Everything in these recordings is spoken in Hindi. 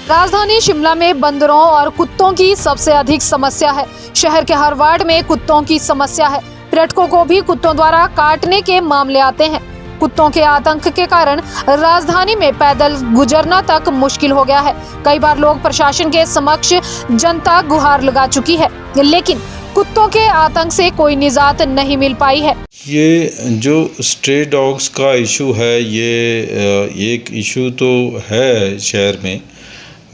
राजधानी शिमला में बंदरों और कुत्तों की सबसे अधिक समस्या है। शहर के हर वार्ड में कुत्तों की समस्या है। पर्यटकों को भी कुत्तों द्वारा काटने के मामले आते हैं। कुत्तों के आतंक के कारण राजधानी में पैदल गुजरना तक मुश्किल हो गया है। कई बार लोग प्रशासन के समक्ष जनता गुहार लगा चुकी है, लेकिन कुत्तों के आतंक से कोई निजात नहीं मिल पाई है। ये जो स्ट्रे डॉग्स का इशू है, ये एक इशू तो है शहर में,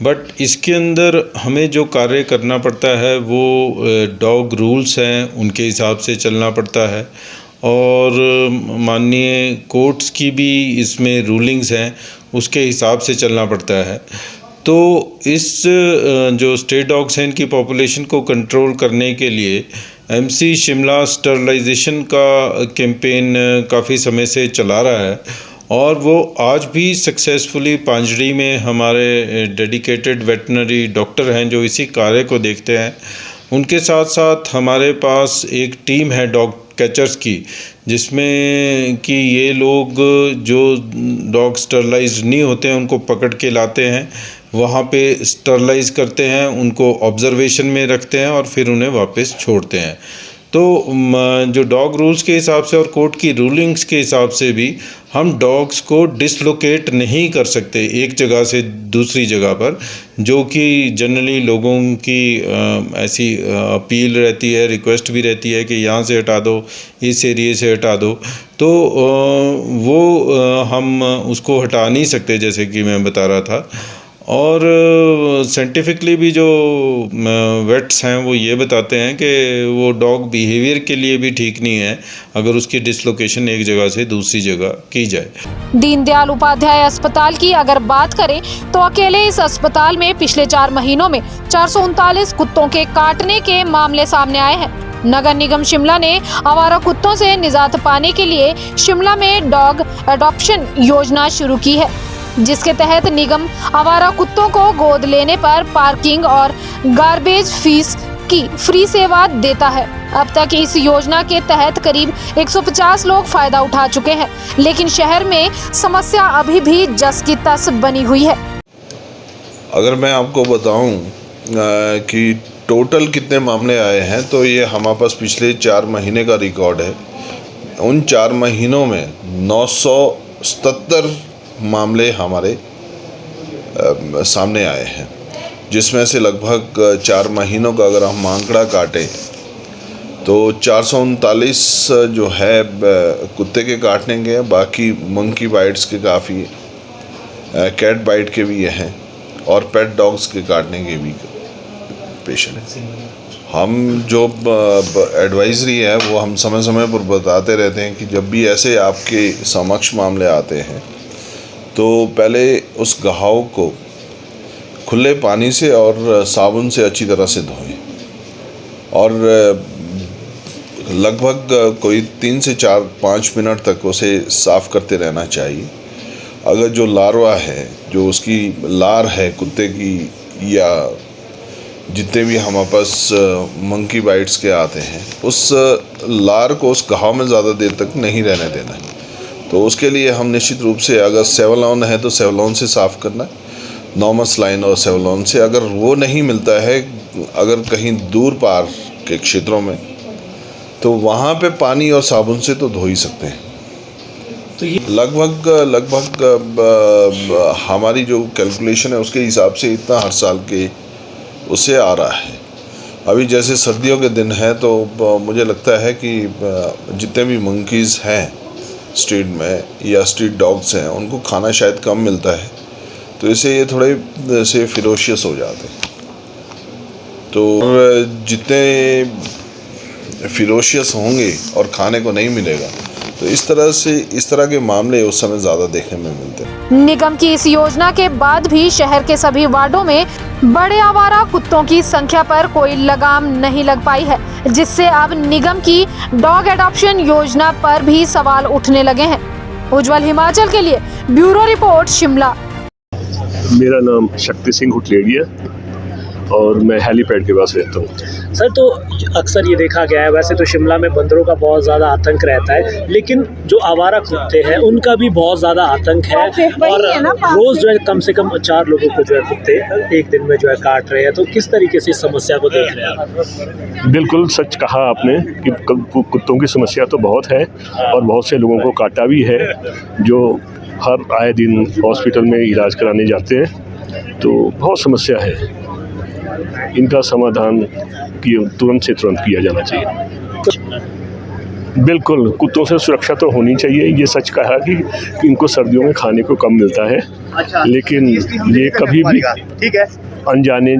बट इसके अंदर हमें जो कार्य करना पड़ता है वो डॉग रूल्स हैं, उनके हिसाब से चलना पड़ता है। और माननीय कोर्ट्स की भी इसमें रूलिंग्स हैं, उसके हिसाब से चलना पड़ता है। तो इस जो स्ट्रे डॉग्स हैं, इनकी पॉपुलेशन को कंट्रोल करने के लिए एमसी शिमला स्टरलाइजेशन का कैंपेन काफ़ी समय से चला रहा है और वो आज भी सक्सेसफुली पांजड़ी में हमारे डेडिकेटेड वेटनरी डॉक्टर हैं जो इसी कार्य को देखते हैं। उनके साथ साथ हमारे पास एक टीम है डॉग कैचर्स की, जिसमें कि ये लोग जो डॉग स्टरलाइज्ड नहीं होते हैं उनको पकड़ के लाते हैं, वहाँ पे स्टरलाइज करते हैं, उनको ऑब्जर्वेशन में रखते हैं और फिर उन्हें वापस छोड़ते हैं। तो जो डॉग रूल्स के हिसाब से और कोर्ट की रूलिंग्स के हिसाब से भी हम डॉग्स को डिसलोकेट नहीं कर सकते एक जगह से दूसरी जगह पर, जो कि जनरली लोगों की ऐसी अपील रहती है, रिक्वेस्ट भी रहती है कि यहाँ से हटा दो, इस एरिए से हटा दो। तो वो हम उसको हटा नहीं सकते, जैसे कि मैं बता रहा था। और साइंटिफिकली भी जो वेट्स हैं वो ये बताते हैं कि वो डॉग बिहेवियर के लिए भी ठीक नहीं है अगर उसकी डिसलोकेशन एक जगह से दूसरी जगह की जाए। दीनदयाल उपाध्याय अस्पताल की अगर बात करें तो अकेले इस अस्पताल में पिछले 4 महीनों में 439 कुत्तों के काटने के मामले सामने आए हैं। नगर निगम शिमला ने आवारा कुत्तों से निजात पाने के लिए शिमला में डॉग अडॉप्शन योजना शुरू की है, जिसके तहत निगम आवारा कुत्तों को गोद लेने पर पार्किंग और गार्बेज फीस की फ्री सेवा देता है। अब तक इस योजना के तहत करीब 150 लोग फायदा उठा चुके हैं, लेकिन शहर में समस्या अभी भी जस की तस बनी हुई है। अगर मैं आपको बताऊं कि टोटल कितने मामले आए हैं, तो ये हमारे पास पिछले 4 महीने का रिकॉर्ड है। उन 4 महीनों में 977 मामले हमारे सामने आए हैं, जिसमें से लगभग 4 महीनों का अगर हम आंकड़ा काटें तो 439 जो है कुत्ते के काटने के हैं, बाकी मंकी बाइट्स के काफ़ी, कैट बाइट के भी हैं और पेट डॉग्स के काटने के भी पेशेंट हैं। हम जो एडवाइजरी है वो हम समय समय पर बताते रहते हैं कि जब भी ऐसे आपके समक्ष मामले आते हैं तो पहले उस घाव को खुले पानी से और साबुन से अच्छी तरह से धोएं और लगभग कोई 3 से 4-5 मिनट तक उसे साफ़ करते रहना चाहिए। अगर जो लार्वा है, जो उसकी लार है कुत्ते की, या जितने भी हमारे पास मंकी बाइट्स के आते हैं, उस लार को उस घाव में ज़्यादा देर तक नहीं रहने देना है। तो उसके लिए हम निश्चित रूप से, अगर सेवलॉन है तो सेवलॉन से साफ़ करना है, नॉर्मस लाइन और सेवलॉन से। अगर वो नहीं मिलता है, अगर कहीं दूर पार के क्षेत्रों में, तो वहाँ पे पानी और साबुन से तो धो ही सकते हैं। तो ये लगभग हमारी जो कैलकुलेशन है उसके हिसाब से इतना हर साल के उससे आ रहा है। अभी जैसे सर्दियों के दिन है तो मुझे लगता है कि जितने भी मंकीज़ हैं स्ट्रीट में या स्ट्रीट डॉग्स हैं, उनको खाना शायद कम मिलता है, तो इससे ये थोड़े से फिरोशियस हो जाते हैं। तो जितने फिरोशियस होंगे और खाने को नहीं मिलेगा, तो इस तरह के मामले उस समय ज़्यादा देखने में मिलते हैं। निगम की इस योजना के बाद भी शहर के सभी वार्डों में बड़े आवारा कुत्तों की संख्या पर कोई लगाम नहीं लग पाई है, जिससे अब निगम की डॉग एडॉप्शन योजना पर भी सवाल उठने लगे हैं। उज्जवल हिमाचल के लिए ब्यूरो रिपोर्ट शिमला। मेरा नाम शक्ति सिंह हुटलेड़ी है और मैं हेलीपैड के पास रहता हूँ। सर, तो अक्सर ये देखा गया है, वैसे तो शिमला में बंदरों का बहुत ज़्यादा आतंक रहता है, लेकिन जो आवारा कुत्ते हैं उनका भी बहुत ज़्यादा आतंक है और रोज़ जो है कम से कम 4 लोगों को जो है कुत्ते एक दिन में जो है काट रहे हैं। तो किस तरीके से इस समस्या को देख रहे हैं आप? बिल्कुल सच कहा आपने कि कुत्तों की समस्या तो बहुत है और बहुत से लोगों को काटा भी है, जो हर आए दिन हॉस्पिटल में इलाज कराने जाते हैं। तो बहुत समस्या है, इनका समाधान तुरंत से तुरंत किया जाना चाहिए। बिल्कुल, कुत्तों से सुरक्षा तो होनी चाहिए। ये सच कहा कि इनको सर्दियों में खाने को कम मिलता है, लेकिन ये कभी भी अनजाने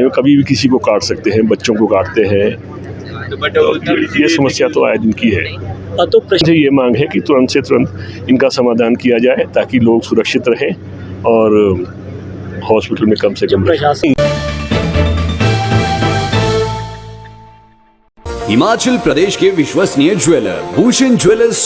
में कभी भी किसी को काट सकते हैं, बच्चों को काटते हैं। तो ये समस्या तो आए दिन की है। तो मुझे ये मांग है कि तुरंत से तुरंत इनका समाधान किया जाए ताकि लोग सुरक्षित रहें और हॉस्पिटल में कम से कम प्रशासन हिमाचल प्रदेश के विश्वसनीय ज्वेलर भूषण ज्वेलर्स